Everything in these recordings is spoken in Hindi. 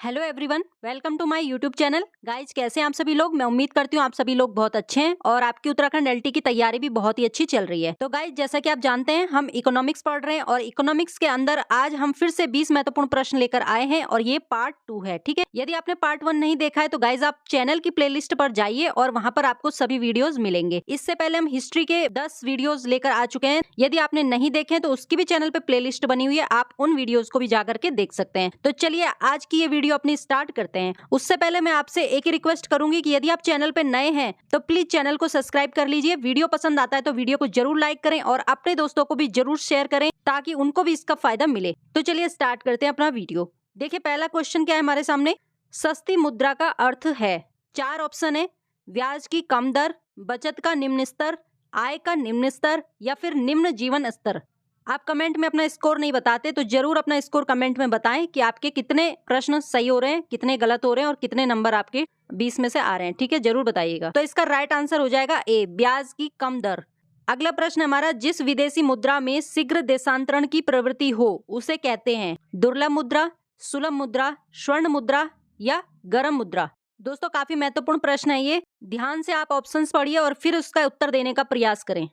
Hello everyone, welcome to my YouTube channel. Guys, कैसे हैं आप सभी लोग। मैं उम्मीद करती हूँ आप सभी लोग बहुत अच्छे हैं और आपकी उत्तराखंड एलटी की तैयारी भी बहुत ही अच्छी चल रही है। तो गाइज, जैसा कि आप जानते हैं, हम इकोनॉमिक्स पढ़ रहे हैं और इकोनॉमिक्स के अंदर आज हम फिर से 20 महत्वपूर्ण प्रश्न लेकर आए हैं और ये पार्ट 2 है। ठीक है, यदि आपने पार्ट 1 नहीं देखा है तो गाइज आप चैनल की प्ले पर जाइए और वहां पर आपको सभी वीडियोज मिलेंगे। इससे पहले हम हिस्ट्री के 10 वीडियोज लेकर आ चुके हैं। यदि आपने नहीं देखे तो उसकी भी चैनल पे प्ले बनी हुई है, आप उन वीडियोज को भी जाकर के देख सकते हैं। तो चलिए आज की ये वीडियो अपनी स्टार्ट करते हैं। उससे पहले मैं आपसे एक ही रिक्वेस्ट करूंगी कि यदि आप चैनल पे नए हैं तो प्लीज चैनल को सब्सक्राइब कर लीजिए। वीडियो पसंद आता है तो वीडियो को जरूर लाइक करें और अपने दोस्तों को भी जरूर शेयर करें ताकि उनको भी इसका फायदा मिले। तो चलिए स्टार्ट करते हैं अपना वीडियो। देखिए, पहला क्वेश्चन क्या है हमारे सामने। सस्ती मुद्रा का अर्थ है। 4 ऑप्शन है। ब्याज की कम दर, बचत का निम्न स्तर, आय का निम्न स्तर या फिर निम्न जीवन स्तर। आप कमेंट में अपना स्कोर नहीं बताते तो जरूर अपना स्कोर कमेंट में बताएं कि आपके कितने प्रश्न सही हो रहे हैं, कितने गलत हो रहे हैं और कितने नंबर आपके 20 में से आ रहे हैं। ठीक है, जरूर बताइएगा। तो इसका राइट आंसर हो जाएगा ए, ब्याज की कम दर। अगला प्रश्न हमारा, जिस विदेशी मुद्रा में शीघ्र देशांतरण की प्रवृत्ति हो उसे कहते हैं दुर्लभ मुद्रा, सुलभ मुद्रा, स्वर्ण मुद्रा या गर्म मुद्रा। दोस्तों, काफी महत्वपूर्ण प्रश्न है ये। ध्यान से आप ऑप्शंस पढ़िए और फिर उसका उत्तर देने का प्रयास करें।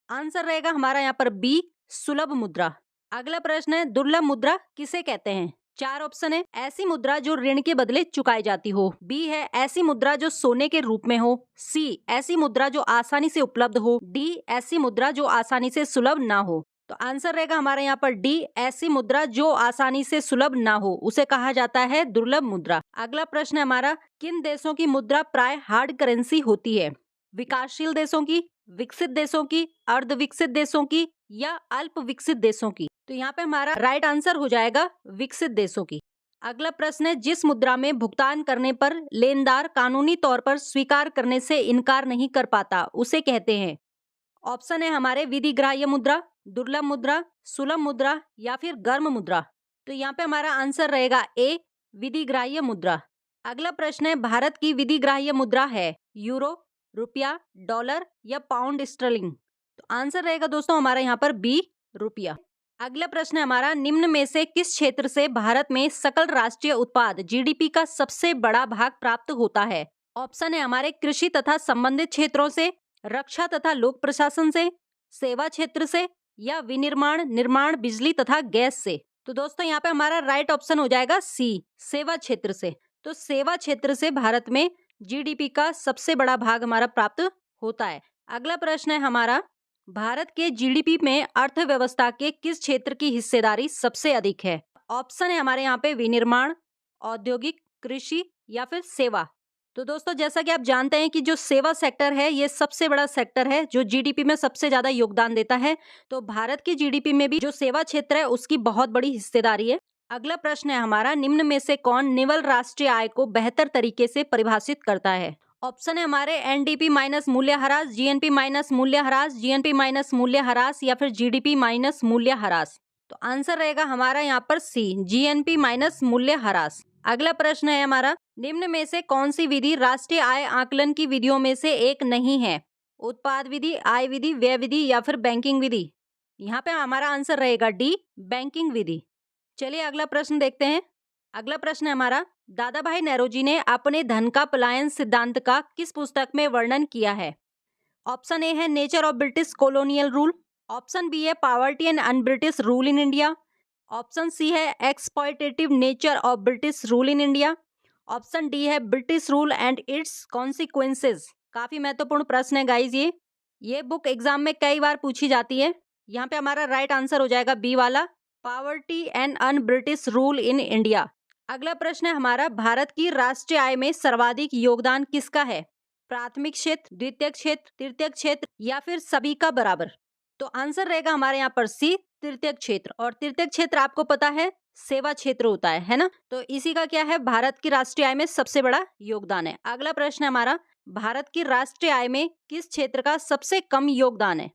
आंसर रहेगा हमारा यहाँ पर बी, सुलभ मुद्रा। अगला प्रश्न है, दुर्लभ मुद्रा किसे कहते हैं। 4 ऑप्शन है। ऐसी मुद्रा जो ऋण के बदले चुकाई जाती हो। बी है ऐसी मुद्रा जो सोने के रूप में हो। सी ऐसी मुद्रा जो आसानी से उपलब्ध हो। डी ऐसी मुद्रा जो आसानी से सुलभ ना हो। तो आंसर रहेगा हमारे यहाँ पर डी, ऐसी मुद्रा जो आसानी से सुलभ ना हो उसे कहा जाता है दुर्लभ मुद्रा। अगला प्रश्न है हमारा, किन देशों की मुद्रा प्राय हार्ड करेंसी होती है। विकासशील देशों की, विकसित देशों की, अर्ध विकसित देशों की या अल्प विकसित देशों की। तो यहाँ पे हमारा राइट आंसर हो जाएगा विकसित देशों की। अगला प्रश्न है, जिस मुद्रा में भुगतान करने पर लेनदार कानूनी तौर पर स्वीकार करने से इनकार नहीं कर पाता उसे कहते हैं। ऑप्शन है हमारे विधिग्राह्य मुद्रा, दुर्लभ मुद्रा, सुलभ मुद्रा या फिर गर्म मुद्रा। तो यहाँ पे हमारा आंसर रहेगा ए, विधिग्राह्य मुद्रा। अगला प्रश्न है, भारत की विधिग्राह्य मुद्रा है यूरो, रुपया, डॉलर या पाउंड स्टर्लिंग। तो आंसर रहेगा दोस्तों हमारा यहाँ पर बी, रुपया। अगला प्रश्न है हमारा, निम्न में से किस क्षेत्र से भारत में सकल राष्ट्रीय उत्पाद जीडीपी का सबसे बड़ा भाग प्राप्त होता है। ऑप्शन है हमारे कृषि तथा संबंधित क्षेत्रों से, रक्षा तथा लोक प्रशासन से, सेवा क्षेत्र से या विनिर्माण, निर्माण, बिजली तथा गैस से। तो दोस्तों यहाँ पे हमारा राइट ऑप्शन हो जाएगा सी, सेवा क्षेत्र से। तो सेवा क्षेत्र से भारत में जीडीपी का सबसे बड़ा भाग हमारा प्राप्त होता है। अगला प्रश्न है हमारा, भारत के जीडीपी में अर्थव्यवस्था के किस क्षेत्र की हिस्सेदारी सबसे अधिक है। ऑप्शन है हमारे यहाँ पे विनिर्माण, औद्योगिक, कृषि या फिर सेवा। तो दोस्तों, जैसा कि आप जानते हैं कि जो सेवा सेक्टर है ये सबसे बड़ा सेक्टर है जो जीडीपी में सबसे ज्यादा योगदान देता है। तो भारत की जीडीपी में भी जो सेवा क्षेत्र है उसकी बहुत बड़ी हिस्सेदारी है। अगला प्रश्न है हमारा, निम्न में से कौन निवल राष्ट्रीय आय को बेहतर तरीके से परिभाषित करता है। ऑप्शन है हमारे एनडीपी माइनस मूल्यह्रास, जीएनपी माइनस मूल्यह्रास, जीएनपी माइनस मूल्यह्रास या फिर जीडीपी माइनस मूल्यह्रास। तो आंसर रहेगा हमारा यहाँ पर सी, जीएनपी माइनस मूल्यह्रास। अगला प्रश्न है हमारा, निम्न में से कौन सी विधि राष्ट्रीय आय आकलन की विधियों में से एक नहीं है। उत्पाद विधि, आय विधि, व्यय विधि या फिर बैंकिंग विधि। यहाँ पे हमारा आंसर रहेगा डी, बैंकिंग विधि। चलिए अगला प्रश्न देखते हैं। अगला प्रश्न है हमारा, दादा भाई नौरोजी ने अपने धन का पलायन सिद्धांत का किस पुस्तक में वर्णन किया है। ऑप्शन ए है nature of British colonial rule. Option B है poverty and un British rule in India. Option C है exploitative nature of British rule in India. Option D है British rule and its consequences. काफी महत्वपूर्ण प्रश्न है गाइज ये बुक एग्जाम में कई बार पूछी जाती है। यहाँ पे हमारा राइट आंसर हो जाएगा बी वाला, poverty and un British rule in India. अगला प्रश्न है हमारा, भारत की राष्ट्रीय आय में सर्वाधिक योगदान किसका है। प्राथमिक क्षेत्र, द्वितीयक क्षेत्र, तृतीयक क्षेत्र या फिर सभी का बराबर। तो आंसर रहेगा हमारे यहाँ पर सी, तृतीयक क्षेत्र। और तृतीयक क्षेत्र आपको पता है सेवा क्षेत्र होता है ना। तो इसी का क्या है, भारत की राष्ट्रीय आय में सबसे बड़ा योगदान है। अगला प्रश्न है हमारा, भारत की राष्ट्रीय आय में किस क्षेत्र का सबसे कम योगदान है।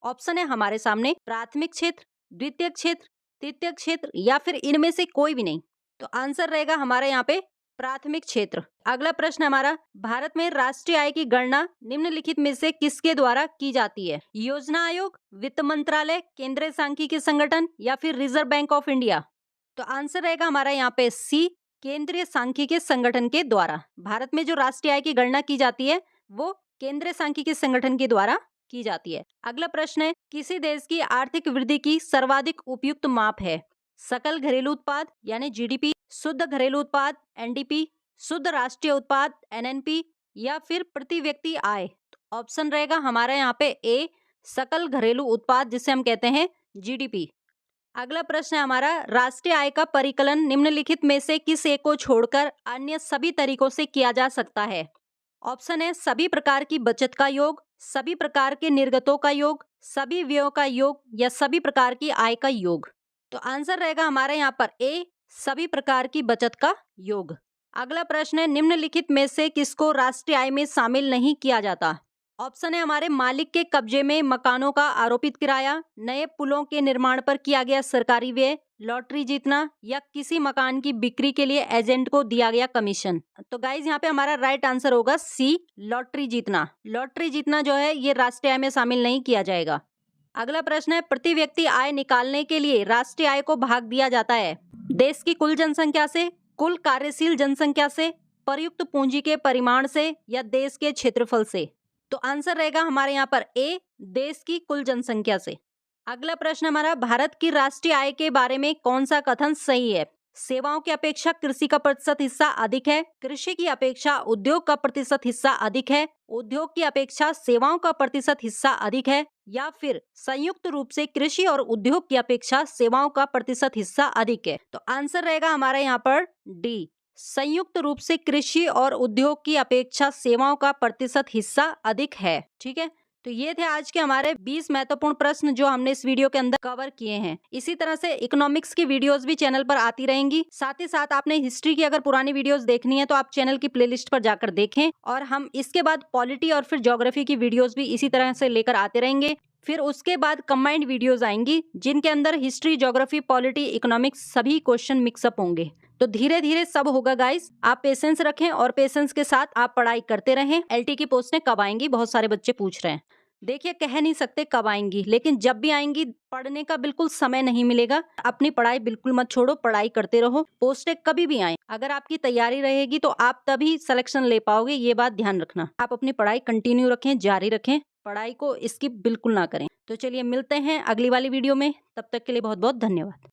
ऑप्शन है हमारे सामने प्राथमिक क्षेत्र, द्वितीयक क्षेत्र, तृतीयक क्षेत्र या फिर इनमें से कोई भी नहीं। तो आंसर रहेगा हमारे यहाँ पे प्राथमिक क्षेत्र। अगला प्रश्न हमारा, भारत में राष्ट्रीय आय की गणना निम्नलिखित में से किसके द्वारा की जाती है। योजना आयोग, वित्त मंत्रालय, केंद्रीय सांख्यिकी संगठन या फिर रिजर्व बैंक ऑफ इंडिया। तो आंसर रहेगा हमारा यहाँ पे सी, केंद्रीय सांख्यिकी संगठन के द्वारा। भारत में जो राष्ट्रीय आय की गणना की जाती है वो केंद्रीय सांख्यिकी संगठन के द्वारा की जाती है। अगला प्रश्न है, किसी देश की आर्थिक वृद्धि की सर्वाधिक उपयुक्त माप है? सकल घरेलू उत्पाद यानी जीडीपी, शुद्ध घरेलू उत्पाद एनडीपी, शुद्ध राष्ट्रीय उत्पाद एनएनपी, या फिर प्रति व्यक्ति आय? ऑप्शन रहेगा हमारा यहाँ पे ए, सकल घरेलू उत्पाद जिसे हम कहते हैं जीडीपी। अगला प्रश्न है हमारा, राष्ट्रीय आय का परिकलन निम्नलिखित में से किस एक को छोड़कर अन्य सभी तरीकों से किया जा सकता है? ऑप्शन है सभी प्रकार की बचत का योग, सभी प्रकार के निर्गतों का योग, सभी व्ययों का योग, या सभी प्रकार की आय का योग। तो आंसर रहेगा हमारा यहाँ पर ए, सभी प्रकार की बचत का योग। अगला प्रश्न है, निम्नलिखित में से किसको राष्ट्रीय आय में शामिल नहीं किया जाता? ऑप्शन है हमारे मालिक के कब्जे में मकानों का आरोपित किराया, नए पुलों के निर्माण पर किया गया सरकारी व्यय, लॉटरी जीतना, या किसी मकान की बिक्री के लिए एजेंट को दिया गया कमीशन। तो गाइज यहाँ पे हमारा राइट आंसर होगा सी, लॉटरी जीतना। लॉटरी जीतना जो है ये राष्ट्रीय आय में शामिल नहीं किया जाएगा। अगला प्रश्न है, प्रति व्यक्ति आय निकालने के लिए राष्ट्रीय आय को भाग दिया जाता है देश की कुल जनसंख्या से, कुल कार्यशील जनसंख्या से, प्रयुक्त पूंजी के परिमाण से, या देश के क्षेत्रफल से? तो आंसर रहेगा हमारे यहाँ पर ए, देश की कुल जनसंख्या से। अगला प्रश्न हमारा, भारत की राष्ट्रीय आय के बारे में कौन सा कथन सही है? सेवाओं की अपेक्षा कृषि का प्रतिशत हिस्सा अधिक है, कृषि की अपेक्षा उद्योग का प्रतिशत हिस्सा अधिक है, उद्योग की अपेक्षा सेवाओं का प्रतिशत हिस्सा अधिक है, या फिर संयुक्त रूप से कृषि और उद्योग की अपेक्षा सेवाओं का प्रतिशत हिस्सा अधिक है? तो आंसर रहेगा हमारा यहाँ पर डी, संयुक्त रूप से कृषि और उद्योग की अपेक्षा सेवाओं का प्रतिशत हिस्सा अधिक है। ठीक है, तो ये थे आज के हमारे 20 महत्वपूर्ण प्रश्न जो हमने इस वीडियो के अंदर कवर किए हैं। इसी तरह से इकोनॉमिक्स की वीडियोस भी चैनल पर आती रहेंगी। साथ ही साथ आपने हिस्ट्री की अगर पुरानी वीडियोस देखनी है तो आप चैनल की प्लेलिस्ट पर जाकर देखें, और हम इसके बाद पॉलिटी और फिर ज्योग्राफी की वीडियोस भी इसी तरह से लेकर आते रहेंगे। फिर उसके बाद कंबाइंड वीडियोस आएंगी जिनके अंदर हिस्ट्री, ज्योग्राफी, पॉलिटी, इकोनॉमिक्स सभी क्वेश्चन मिक्सअप होंगे। तो धीरे धीरे सब होगा गाइस, आप पेशेंस रखें और पेशेंस के साथ आप पढ़ाई करते रहें। एलटी की पोस्टें कब आएंगी, बहुत सारे बच्चे पूछ रहे हैं। देखिए, कह नहीं सकते कब आएंगी, लेकिन जब भी आएंगी पढ़ने का बिल्कुल समय नहीं मिलेगा। अपनी पढ़ाई बिल्कुल मत छोड़ो, पढ़ाई करते रहो। पोस्टें कभी भी आए, अगर आपकी तैयारी रहेगी तो आप तभी सिलेक्शन ले पाओगे, ये बात ध्यान रखना। आप अपनी पढ़ाई कंटिन्यू रखें, जारी रखें, पढ़ाई को स्किप बिल्कुल ना करें। तो चलिए मिलते हैं अगली वाली वीडियो में, तब तक के लिए बहुत बहुत धन्यवाद।